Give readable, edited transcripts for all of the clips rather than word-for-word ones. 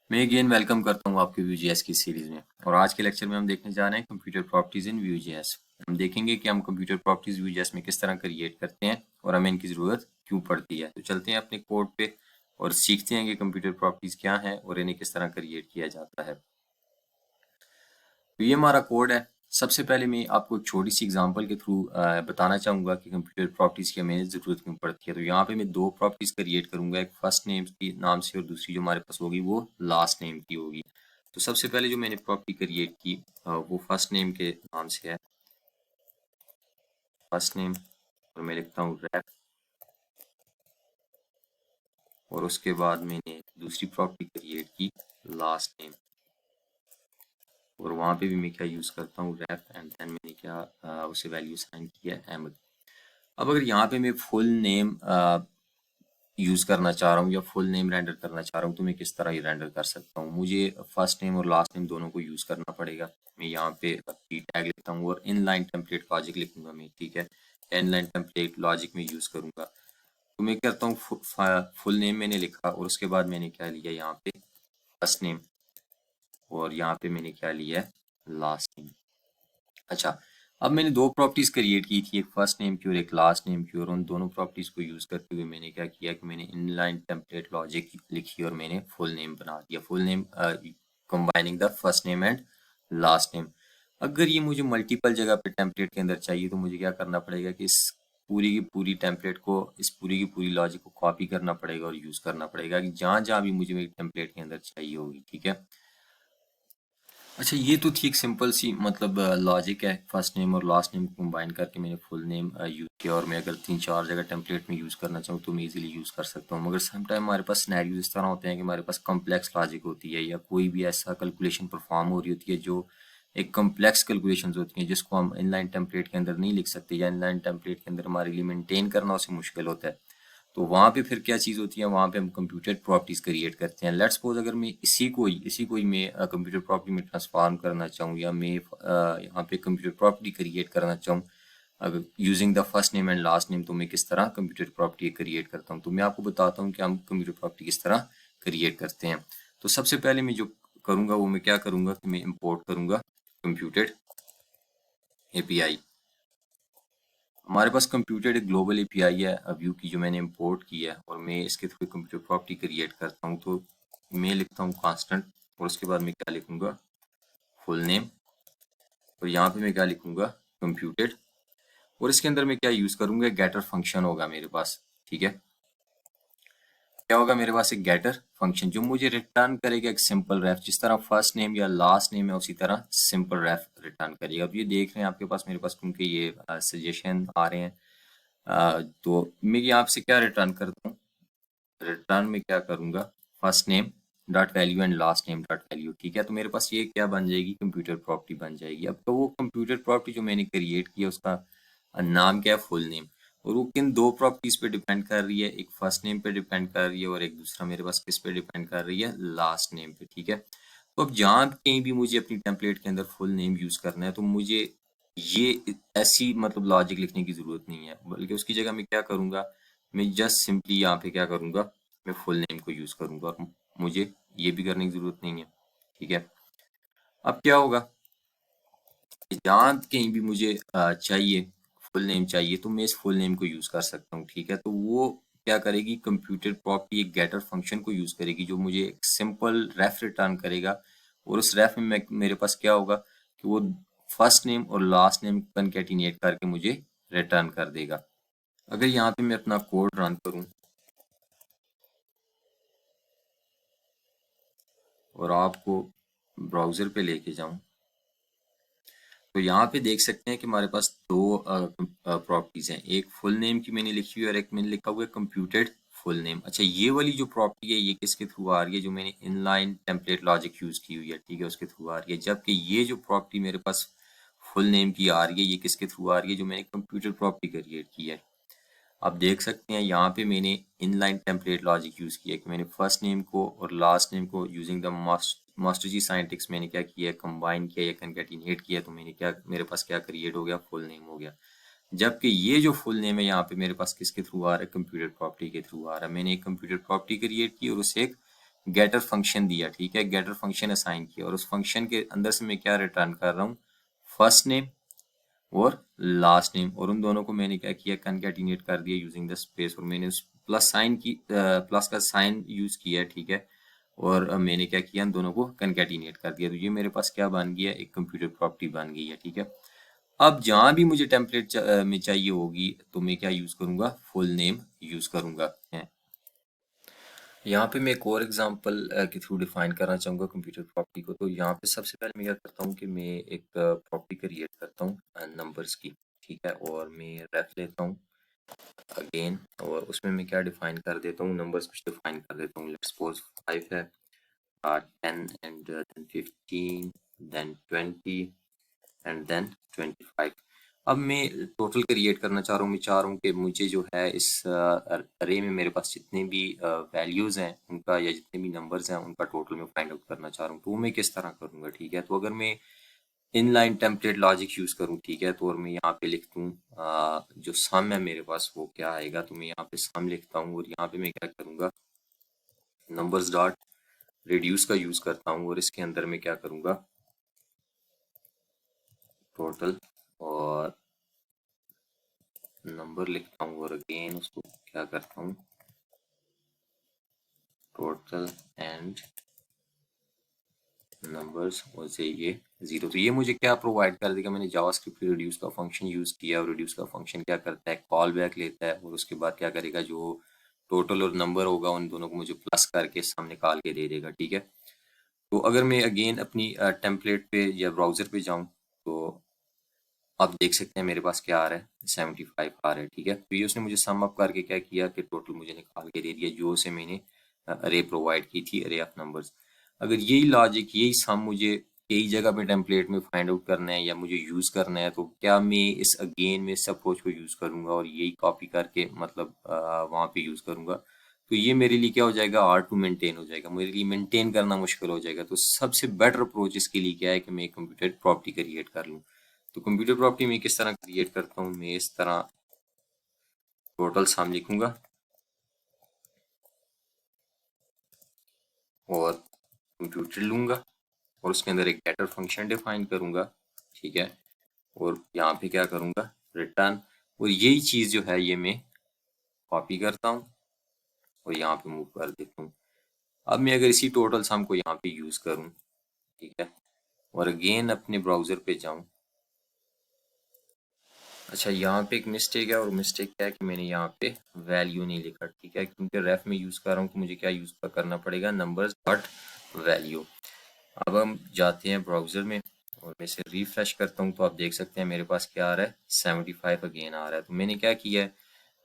मैं again welcome करता हूँ आपके Vue.js की सीरीज में। और आज के लेक्चर में हम देखने जा रहे हैं कंप्यूटर प्रॉपर्टीज इन Vue.js। हम देखेंगे कि हम कंप्यूटर प्रॉपर्टीज Vue.js में किस तरह क्रिएट करते हैं और हमें इनकी ज़रूरत क्यों पड़ती है। तो चलते हैं अपने कोड पे और सीखते हैं कि कंप्यूटर प्रॉपर्टीज क्या हैं और इन्हें किस तरह क्रिएट किया जाता है। तो ये हमारा कोड है। सबसे पहले मैं आपको एक छोटी सी एग्जांपल के थ्रू बताना चाहूँगा कि कंप्यूटर प्रॉपर्टीज़ की हमें ज़रूरत क्यों पड़ती है। तो यहाँ पे मैं दो प्रॉपर्टीज़ क्रिएट करूँगा, एक फर्स्ट नेम की नाम से और दूसरी जो हमारे पास होगी वो लास्ट नेम की होगी। तो सबसे पहले जो मैंने प्रॉपर्टी क्रिएट की वो फर्स्ट नेम के नाम से है, फर्स्ट नेम। और मैं लिखता हूँ रैप। और उसके बाद मैंने दूसरी प्रॉपर्टी क्रिएट की लास्ट नेम। और वहाँ पे भी मैं क्या यूज़ करता हूँ रैप एंड देन मैंने क्या उसे वैल्यू साइन किया अहमद। अब अगर यहाँ पे मैं फुल नेम यूज़ करना चाह रहा हूँ या फुल नेम रेंडर करना चाह रहा हूँ तो मैं किस तरह ये रेंडर कर सकता हूँ। मुझे फर्स्ट नेम और लास्ट नेम दोनों को यूज़ करना पड़ेगा। मैं यहाँ पे पी टैग लिखता हूँ और इनलाइन टेम्पलेट लॉजिक लिखूंगा मैं, ठीक है। इनलाइन टेम्पलेट लॉजिक में यूज़ करूँगा। तो मैं करता हूँ फुल नेम मैंने लिखा और उसके बाद मैंने क्या लिया यहाँ पे फर्स्ट नेम और यहाँ पे मैंने क्या लिया लास्ट नेम। अच्छा, अब मैंने दो प्रॉपर्टीज क्रिएट की थी, एक फर्स्ट नेम की और एक लास्ट नेम की। और उन दोनों प्रॉपर्टीज को यूज करते हुए मैंने क्या किया कि मैंने इनलाइन टेम्पलेट लॉजिक लिखी और मैंने फुल नेम बना दिया। Full name combining the first name and last name. अगर ये मुझे मल्टीपल जगह पे टेम्पलेट के अंदर चाहिए तो मुझे क्या करना पड़ेगा कि इस पूरी की पूरी टेम्पलेट को, इस पूरी की पूरी लॉजिक को कॉपी करना पड़ेगा और यूज करना पड़ेगा कि जहाँ जहाँ भी मुझे मेरी टेम्पलेट के अंदर चाहिए होगी, ठीक है। अच्छा, ये तो ठीक सिंपल सी मतलब लॉजिक है। फर्स्ट नेम और लास्ट नेम को कंबाइन करके मैंने फुल नेम यूज़ किया और मैं अगर 3-4 जगह टेम्पलेट में यूज़ करना चाहूँ तो मैं इजीली यूज़ कर सकता हूँ। मगर सम टाइम हमारे पास सिनेरियोज इस तरह होते हैं कि हमारे पास कॉम्प्लेक्स लॉजिक होती है या कोई भी ऐसा कैलकुलेशन परफॉर्म हो रही होती है जो एक कॉम्प्लेक्स कैलकुलेशंस होती हैं जिसको हम इनलाइन टेम्पलेट के अंदर नहीं लिख सकते या इनलाइन टेम्पलेट के अंदर हमारे लिए मेंटेन करना उसे मुश्किल होता है। तो वहाँ पे फिर क्या चीज़ होती है, वहाँ पे हम कंप्यूटर प्रॉपर्टीज क्रिएट करते हैं। लेट्स सपोज अगर मैं इसी को ही मैं कंप्यूटर प्रॉपर्टी में ट्रांसफॉर्म करना चाहूँ या मैं यहाँ पे कंप्यूटर प्रॉपर्टी क्रिएट करना चाहूँ अगर using the first name and last name, तो मैं किस तरह कंप्यूटर प्रॉपर्टी क्रिएट करता हूँ। तो मैं आपको बताता हूँ कि हम कंप्यूटर प्रॉपर्टी किस तरह क्रिएट करते हैं। तो सबसे पहले मैं जो करूँगा वो मैं क्या करूँगा कि मैं इम्पोर्ट करूँगा कंप्यूटर एपीआई। हमारे पास कंप्यूटर एक ग्लोबल एपीआई है व्यू की जो मैंने इंपोर्ट की है और मैं इसके थ्रू कंप्यूटर प्रॉपर्टी क्रिएट करता हूँ। तो मैं लिखता हूँ कांस्टेंट और उसके बाद मैं क्या लिखूंगा फुल नेम और यहाँ पे मैं क्या लिखूंगा कंप्यूटर। और इसके अंदर मैं क्या यूज़ करूँगा, गेटर फंक्शन होगा मेरे पास, ठीक है। क्या होगा मेरे पास एक गेटर फंक्शन जो मुझे रिटर्न करेगा एक सिंपल रेफ। जिस तरह फर्स्ट नेम या लास्ट नेम है उसी तरह सिंपल रेफ रिटर्न करेगा। अब ये देख रहे हैं आपके पास मेरे पास क्योंकि ये सजेशन आ रहे हैं। तो मैं यहाँ से क्या रिटर्न करता हूँ, रिटर्न में क्या करूँगा first name dot value and last name dot value, ठीक है। तो मेरे पास ये क्या बन जाएगी कंप्यूटर प्रॉपर्टी बन जाएगी। अब तो वो कंप्यूटर प्रॉपर्टी जो मैंने क्रिएट किया उसका नाम क्या है फुल नेम। और वो किन दो प्रॉपर्टीज पे डिपेंड कर रही है, एक फर्स्ट नेम पे डिपेंड कर रही है और एक दूसरा मेरे पास किस पे डिपेंड कर रही है लास्ट नेम पे, ठीक है। तो अब जहाँ कहीं भी मुझे अपनी टेम्पलेट के अंदर फुल नेम यूज करना है तो मुझे ये ऐसी मतलब लॉजिक लिखने की जरूरत नहीं है, बल्कि उसकी जगह मैं क्या करूँगा, मैं जस्ट सिंपली यहाँ पे क्या करूँगा मैं फुल नेम को यूज करूँगा और मुझे ये भी करने की जरूरत नहीं है, ठीक है। अब क्या होगा जहाँ कहीं भी मुझे चाहिए फुल नेम चाहिए तो मैं इस फुल नेम को यूज कर सकता हूँ, ठीक है। तो वो क्या करेगी कंप्यूटर प्रॉपर्टी एक गेटर फंक्शन को यूज करेगी जो मुझे एक सिंपल रेफ रिटर्न करेगा। और उस रेफ में मेरे पास क्या होगा कि वो फर्स्ट नेम और लास्ट नेम कनकैटिनेट करके मुझे रिटर्न कर देगा। अगर यहाँ पे मैं अपना कोड रन करूँ और आपको ब्राउजर पे लेके जाऊं तो यहाँ पे देख सकते हैं कि हमारे पास दो प्रॉपर्टीज हैं, एक फुल नेम की मैंने लिखी हुई है और एक मैंने लिखा हुआ है कंप्यूटेड फुल नेम। अच्छा, ये वाली जो प्रॉपर्टी है ये किसके थ्रू आ रही है, जो मैंने इनलाइन टेम्पलेट लॉजिक यूज की हुई है, ठीक है, उसके थ्रू आ रही है। जबकि ये जो प्रॉपर्टी मेरे पास फुल नेम की आ रही है ये किसके थ्रू आ रही है, जो मैंने कंप्यूटर प्रॉपर्टी क्रिएट की है। आप देख सकते हैं यहाँ पे मैंने इनलाइन टेम्पलेट लॉजिक यूज किया कि मैंने फर्स्ट नेम को और लास्ट नेम को यूजिंग द मास्टर जी साइंटिक्स मैंने क्या किया कंबाइन किया या कनकैटिनेट किया। तो मैंने क्या मेरे पास क्या क्रिएट हो गया फुल नेम हो गया। जबकि ये जो फुल नेम है यहाँ पे मेरे पास किसके थ्रू आ रहा है कंप्यूटर प्रॉपर्टी के थ्रू आ रहा है। मैंने एक कंप्यूटर प्रॉपर्टी क्रिएट की और उसे एक गेटर फंक्शन दिया, ठीक है, गेटर फंक्शन असाइन किया और उस फंक्शन के अंदर से मैं क्या रिटर्न कर रहा हूँ, फर्स्ट नेम और लास्ट नेम, और उन दोनों को मैंने क्या किया, कनकैटिनेट कर दिया यूजिंग द स्पेस, और मैंने उस प्लस साइन की प्लस का साइन यूज किया, ठीक है, और मैंने क्या किया, इन दोनों को कनकैटिनेट कर दिया, तो ये मेरे पास क्या बन गया, एक कंप्यूटर प्रॉपर्टी बन गई है, ठीक है। अब जहां भी मुझे टेम्पलेट में चाहिए होगी तो मैं क्या यूज करूंगा, फुल नेम यूज करूंगा है। यहाँ पे मैं एक और एग्जांपल के थ्रू डिफाइन करना चाहूँगा कंप्यूटर प्रॉपर्टी को। तो यहाँ पे सबसे पहले मैं क्या करता हूँ कि मैं एक प्रॉपर्टी क्रिएट करता हूँ नंबर्स की, ठीक है, और मैं रेफ लेता हूँ अगेन, और उसमें मैं क्या डिफाइन कर देता हूँ, नंबर्स कुछ डिफाइन कर देता हूँ। लेट्स सपोज 5 है, 10 and then 15 then 20 and then 25। अब मैं टोटल क्रिएट करना चाह रहा हूँ, मैं चाह रहा हूँ कि मुझे जो है इस अरे में मेरे पास जितने भी वैल्यूज़ हैं उनका, या जितने भी नंबर्स हैं उनका टोटल मैं फाइंड आउट करना चाह रहा हूँ। तो वो मैं किस तरह करूँगा, ठीक है। तो अगर मैं इनलाइन टेम्पलेट लॉजिक यूज़ करूँ, ठीक है, तो और मैं यहाँ पे लिख दूँ जो सम है मेरे पास वो क्या आएगा, तो मैं यहाँ पे सम लिखता हूँ और यहाँ पे मैं क्या करूँगा, नंबर्स डॉट रिड्यूस का यूज़ करता हूँ, और इसके अंदर मैं क्या करूँगा, टोटल और नंबर लिखता हूँ, और अगेन उसको क्या करता हूँ, टोटल एंड नंबर्स, और से ये जीरो। तो ये मुझे क्या प्रोवाइड कर देगा, मैंने जावास्क्रिप्ट रिड्यूस का फंक्शन यूज किया, और रिड्यूस का फंक्शन क्या करता है, कॉल बैक लेता है, और उसके बाद क्या करेगा, जो टोटल और नंबर होगा उन दोनों को मुझे प्लस करके सम निकाल के दे देगा, ठीक है। तो अगर मैं अगेन अपनी टेम्पलेट पे या ब्राउजर पे जाऊँ तो आप देख सकते हैं मेरे पास क्या आ रहा है, 75 आ रहा है, ठीक है। तो ये उसने मुझे सम अप करके क्या किया कि टोटल मुझे निकाल के दे दिया, जो से मैंने अरे प्रोवाइड की थी, अरे ऑफ नंबर्स। अगर यही लॉजिक, यही सम मुझे कई जगह पे टेम्पलेट में फाइंड आउट करना है या मुझे यूज़ करना है, तो क्या मैं इस अगेन में इस अप्रोच को यूज़ करूँगा और यही कॉपी करके मतलब वहाँ पे यूज़ करूँगा, तो ये मेरे लिए क्या हो जाएगा, हार्ड टू मेंटेन हो जाएगा, मेरे लिए मेंटेन करना मुश्किल हो जाएगा। तो सबसे बेटर अप्रोच इसके लिए क्या है कि मैं एक कंप्यूटर प्रॉपर्टी क्रिएट कर लूँ। तो कंप्यूटर प्रॉपर्टी मैं किस तरह क्रिएट करता हूँ, मैं इस तरह टोटल सम लिखूंगा और कंप्यूटर लूंगा और उसके अंदर एक गेटर फंक्शन डिफाइन करूंगा, ठीक है, और यहाँ पे क्या करूंगा, रिटर्न, और यही चीज़ जो है ये मैं कॉपी करता हूँ और यहाँ पे मूव कर देता हूँ। अब मैं अगर इसी टोटल सम को यहाँ पे यूज़ करूँ, ठीक है, और अगेन अपने ब्राउज़र पे जाऊँ। अच्छा, यहाँ पे एक मिस्टेक है, और मिस्टेक क्या है कि मैंने यहाँ पे वैल्यू नहीं लिखा, ठीक है, क्योंकि रेफ में यूज़ कर रहा हूँ तो मुझे क्या यूज़ करना पड़ेगा, नंबर्स डॉट वैल्यू। अब हम जाते हैं ब्राउज़र में और मैं इसे रिफ्रेश करता हूँ, तो आप देख सकते हैं मेरे पास क्या आ रहा है, 75 अगेन आ रहा है। तो मैंने क्या किया है,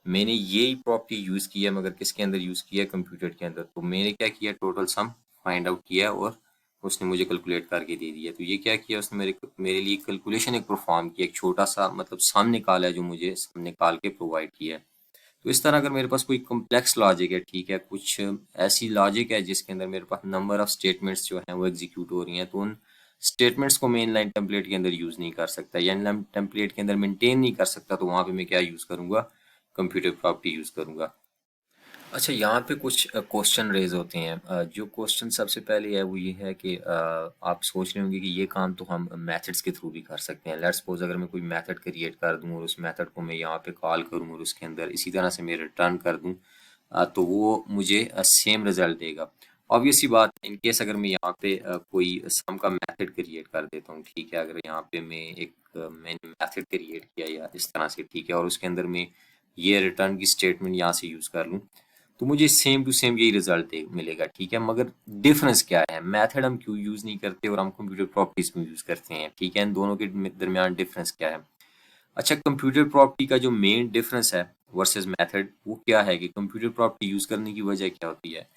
मैंने यही प्रॉपर्टी यूज़ किया है, मगर किसके अंदर यूज़ किया है, कंप्यूटर के अंदर। तो मैंने क्या किया, टोटल सम फाइंड आउट किया और उसने मुझे कैलकुलेट करके दे दिया। तो ये क्या किया उसने, मेरे मेरे लिए कैलकुलेशन एक परफॉर्म किया, एक छोटा सा मतलब सम निकाला है जो मुझे सम निकाल के प्रोवाइड किया है। तो इस तरह अगर मेरे पास कोई कॉम्प्लेक्स लॉजिक है, ठीक है, कुछ ऐसी लॉजिक है जिसके अंदर मेरे पास नंबर ऑफ स्टेटमेंट्स जो हैं वो एग्जीक्यूट हो रही हैं, तो उन स्टेटमेंट्स को मैं इनलाइन टेम्पलेट के अंदर यूज़ नहीं कर सकता या इनलाइन टेम्पलेट के अंदर मेंटेन नहीं कर सकता, तो वहाँ पे मैं क्या यूज़ करूँगा, कंप्यूटर प्रॉपर्टी यूज़ करूँगा। अच्छा, यहाँ पे कुछ क्वेश्चन रेज होते हैं। जो क्वेश्चन सबसे पहले है वो ये है कि आप सोच रहे होंगे कि ये काम तो हम मेथड्स के थ्रू भी कर सकते हैं। लेट्स सपोज अगर मैं कोई मेथड क्रिएट कर दूं और उस मेथड को मैं यहाँ पे कॉल करूँ और उसके अंदर इसी तरह से मैं रिटर्न कर दूं, तो वो मुझे सेम रिजल्ट देगा। ऑब्वियस सी बात है, इन केस अगर मैं यहाँ पे कोई सम का मेथड क्रिएट कर देता हूँ, ठीक है, अगर यहाँ पे मैं एक मैंने मेथड क्रिएट किया या इस तरह से, ठीक है, और उसके अंदर मैं ये रिटर्न की स्टेटमेंट यहाँ से यूज़ कर लूँ, तो मुझे सेम टू सेम यही रिजल्ट मिलेगा, ठीक है। मगर डिफरेंस क्या है, मेथड हम क्यों यूज़ नहीं करते और हम कंप्यूटर प्रॉपर्टीज क्यों यूज़ करते हैं, ठीक है, इन दोनों के दरमियान डिफरेंस क्या है। अच्छा, कंप्यूटर प्रॉपर्टी का जो मेन डिफरेंस है वर्सेस मेथड, वो क्या है कि कंप्यूटर प्रॉपर्टी यूज़ करने की वजह क्या होती है,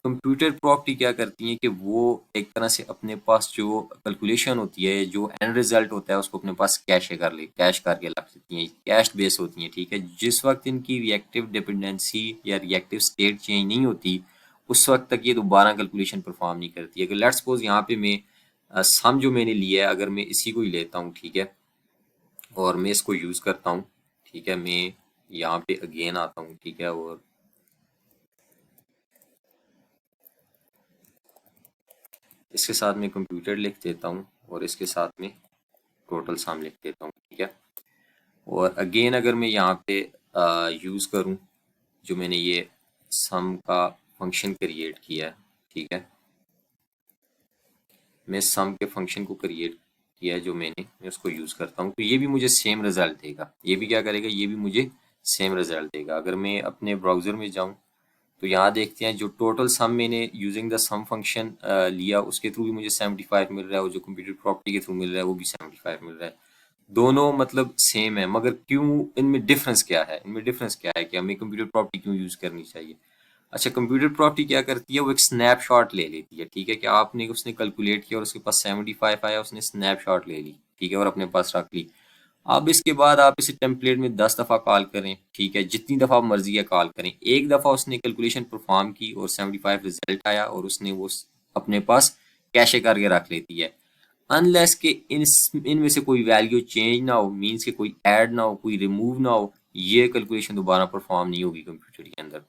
कंप्यूटर प्रॉपर्टी क्या करती है कि वो एक तरह से अपने पास जो कैलकुलेशन होती है, जो एंड रिजल्ट होता है, उसको अपने पास कैश करके रख लेती हैं, कैश बेस होती हैं, ठीक है। जिस वक्त इनकी रिएक्टिव डिपेंडेंसी या रिएक्टिव स्टेट चेंज नहीं होती, उस वक्त तक ये दोबारा कैलकुलेशन परफॉर्म नहीं करती। अगर लेट्स सपोज यहाँ पे मैं सम जो मैंने लिया है, अगर मैं इसी को ही लेता हूँ, ठीक है, और मैं इसको यूज़ करता हूँ, ठीक है, मैं यहाँ पे अगेन आता हूँ, ठीक है, और इसके साथ में कंप्यूटर लिख देता हूँ और इसके साथ में टोटल सम लिख देता हूँ, ठीक है। और अगेन अगर मैं यहाँ पे यूज़ करूँ जो मैंने ये सम का फंक्शन क्रिएट किया है, ठीक है, मैं सम के फंक्शन को क्रिएट किया है जो मैं उसको यूज़ करता हूँ, तो ये भी मुझे सेम रिजल्ट देगा। ये भी क्या करेगा, ये भी मुझे सेम रिजल्ट देगा। अगर मैं अपने ब्राउज़र में जाऊँ तो यहाँ देखते हैं जो टोटल सम मैंने यूजिंग द सम फंक्शन लिया उसके थ्रू भी मुझे 75 मिल रहा है और जो कंप्यूटर प्रॉपर्टी के थ्रू मिल रहा है वो भी 75 मिल रहा है। दोनों मतलब सेम है, मगर क्यों इनमें डिफरेंस क्या है, इनमें डिफरेंस क्या है कि हमें कंप्यूटर प्रॉपर्टी क्यों यूज़ करनी चाहिए। अच्छा, कंप्यूटर प्रॉपर्टी क्या करती है, वो एक स्नैपशॉट ले लेती है, ठीक है, कि आपने उसने कैलकुलेट किया और उसके पास 75 आया, उसने स्नैपशॉट ले ली, ठीक है, और अपने पास रख ली। अब इसके बाद आप इसे टेम्पलेट में 10 दफ़ा कॉल करें, ठीक है, जितनी दफ़ा मर्जी है कॉल करें। एक दफ़ा उसने कैलकुलेशन परफॉर्म की और 75 रिजल्ट आया और उसने वो अपने पास कैशे करके रख लेती है। अनलेस के इनमें से कोई वैल्यू चेंज ना हो, मीन्स के कोई ऐड ना हो, कोई रिमूव ना हो, ये कैलकुलेशन दोबारा परफॉर्म नहीं होगी कंप्यूटर के अंदर।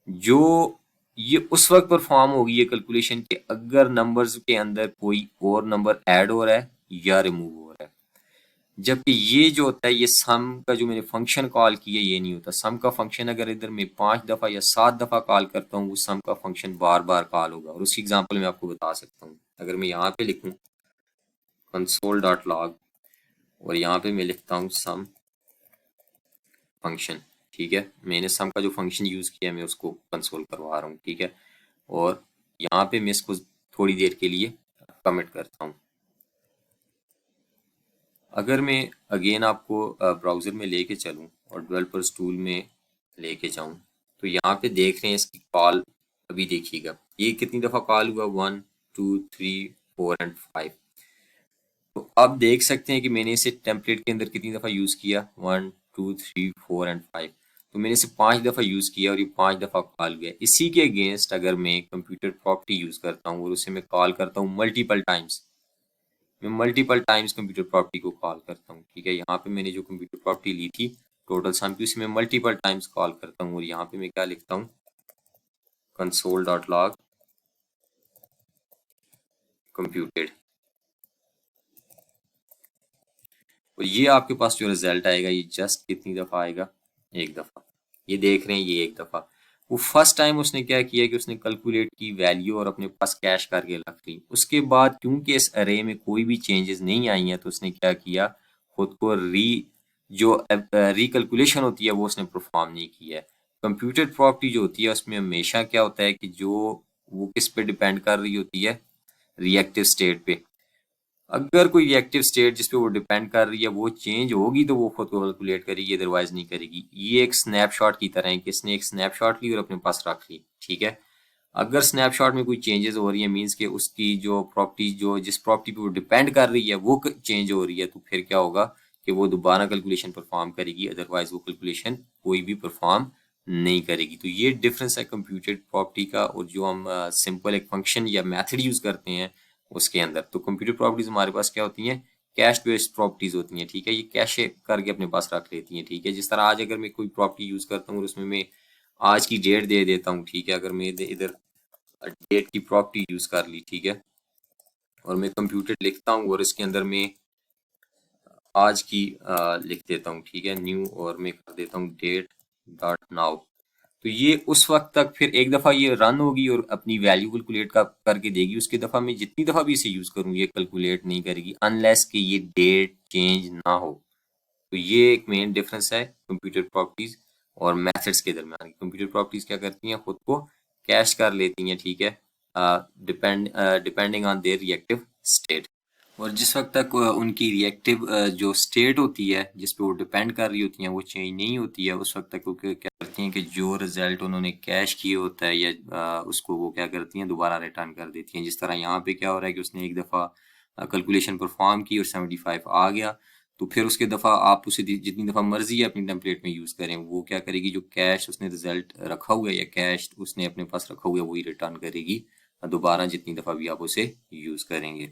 जो ये उस वक्त परफॉर्म होगी ये कैलकुलेशन के अगर नंबर्स के अंदर कोई और नंबर ऐड हो रहा है या रिमूव हो रहा है। जबकि ये जो होता है, ये सम का जो मैंने फंक्शन कॉल किया ये नहीं होता। सम का फंक्शन अगर इधर मैं 5 दफ़ा या 7 दफ़ा कॉल करता हूँ, वो सम का फंक्शन बार बार कॉल होगा। और उसकी एग्जांपल मैं आपको बता सकता हूँ। अगर मैं यहाँ पे लिखूँ console.log और यहाँ पे मैं लिखता हूँ सम फंक्शन, ठीक है, मैंने सम का जो फंक्शन यूज़ किया मैं उसको कंसोल करवा रहा हूँ, ठीक है। और यहाँ पे मैं इसको थोड़ी देर के लिए कमिट करता हूँ। अगर मैं अगेन आपको ब्राउज़र में लेके चलूँ और डेवलपर्स टूल में लेके जाऊँ तो यहाँ पे देख रहे हैं इसकी कॉल, अभी देखिएगा ये कितनी दफ़ा कॉल हुआ, 1 2 3 4 एंड 5। तो अब देख सकते हैं कि मैंने इसे टेम्पलेट के अंदर कितनी दफ़ा यूज़ किया, 1 2 3 4 एंड 5। तो मैंने इसे 5 दफ़ा यूज़ किया और ये 5 दफ़ा कॉल गया। इसी के अगेंस्ट अगर मैं कंप्यूटर प्रॉपर्टी यूज़ करता हूँ और उसे मैं कॉल करता हूँ मल्टीपल टाइम्स, मैं मल्टीपल टाइम्स कंप्यूटर प्रॉपर्टी को कॉल करता हूँ, ठीक है। यहाँ पे मैंने जो कंप्यूटर प्रॉपर्टी ली थी टोटल सम की, उसे मैं मल्टीपल टाइम्स कॉल करता हूँ और यहाँ पे मैं क्या लिखता हूँ, console.log computed। और ये आपके पास जो रिजल्ट आएगा ये जस्ट कितनी दफ़ा आएगा, एक दफ़ा। ये देख रहे हैं ये एक दफ़ा। वो फर्स्ट टाइम उसने क्या किया कि उसने कैलकुलेट की वैल्यू और अपने पास कैश करके रख ली। उसके बाद क्योंकि इस अरे में कोई भी चेंजेस नहीं आई हैं तो उसने क्या किया, खुद को जो रिकैलकुलेशन होती है वो उसने परफॉर्म नहीं किया है। कंप्यूटर प्रॉपर्टी जो होती है उसमें हमेशा क्या होता है कि जो वो किस पे डिपेंड कर रही होती है, रिएक्टिव स्टेट पे। अगर कोई रिएक्टिव स्टेट जिस पे वो डिपेंड कर रही है वो चेंज होगी तो वो खुद को कैलकुलेट करेगी, अदरवाइज नहीं करेगी। ये एक स्नैपशॉट की तरह है कि इसने एक स्नैपशॉट ली और अपने पास रख ली, ठीक है। अगर स्नैपशॉट में कोई चेंजेस हो रही है, मींस के उसकी जो प्रॉपर्टी जो जिस प्रॉपर्टी पे वो डिपेंड कर रही है वो चेंज हो रही है, तो फिर क्या होगा कि वो दोबारा कैलकुलेशन परफॉर्म करेगी, अदरवाइज वो कैलकुलेशन कोई भी परफॉर्म नहीं करेगी। तो ये डिफरेंस है कंप्यूटर प्रॉपर्टी का और जो हम सिंपल एक फंक्शन या मेथड यूज करते हैं उसके अंदर। तो कंप्यूटर प्रॉपर्टीज हमारे पास क्या होती हैं, कैश बेस्ड प्रॉपर्टीज होती हैं, ठीक है। ये कैश करके अपने पास रख लेती हैं, ठीक है। जिस तरह आज अगर मैं कोई प्रॉपर्टी यूज करता हूँ और उसमें मैं आज की डेट दे देता हूँ, ठीक है। अगर मैं इधर डेट की प्रॉपर्टी यूज कर ली, ठीक है, और मैं कंप्यूटर लिखता हूँ और इसके अंदर मैं आज की लिख देता हूँ, ठीक है, न्यू, और मैं कर देता हूँ डेट डॉट नाउ। तो ये उस वक्त तक फिर एक दफ़ा ये रन होगी और अपनी वैल्यू कैलकुलेट करके देगी। उसके दफ़ा मैं जितनी दफ़ा भी इसे यूज़ करूँ ये कैलकुलेट नहीं करेगी अनलेस कि ये डेट चेंज ना हो। तो ये एक मेन डिफरेंस है कंप्यूटर प्रॉपर्टीज और मेथड्स के दरमियान। कंप्यूटर प्रॉपर्टीज क्या करती हैं, खुद को कैश कर लेती हैं, ठीक है, depending on their reactive state. और जिस वक्त तक उनकी रिएक्टिव जो स्टेट होती है जिस पे वो डिपेंड कर रही होती हैं वो चेंज नहीं होती है, उस वक्त तक वो क्या करती हैं कि जो रिजल्ट उन्होंने कैश किए होता है या उसको वो क्या करती हैं दोबारा रिटर्न कर देती हैं। जिस तरह यहाँ पे क्या हो रहा है कि उसने एक दफ़ा कैलकुलेशन परफॉर्म की और 75 आ गया, तो फिर उसके दफ़ा आप उसे जितनी दफ़ा मर्जी है अपनी टेम्पलेट में यूज़ करें, वो क्या करेगी, जो कैश उसने रिजल्ट रखा हुआ है या कैश उसने अपने पास रखा हुआ है वही रिटर्न करेगी दोबारा जितनी दफ़ा भी आप उसे यूज़ करेंगे।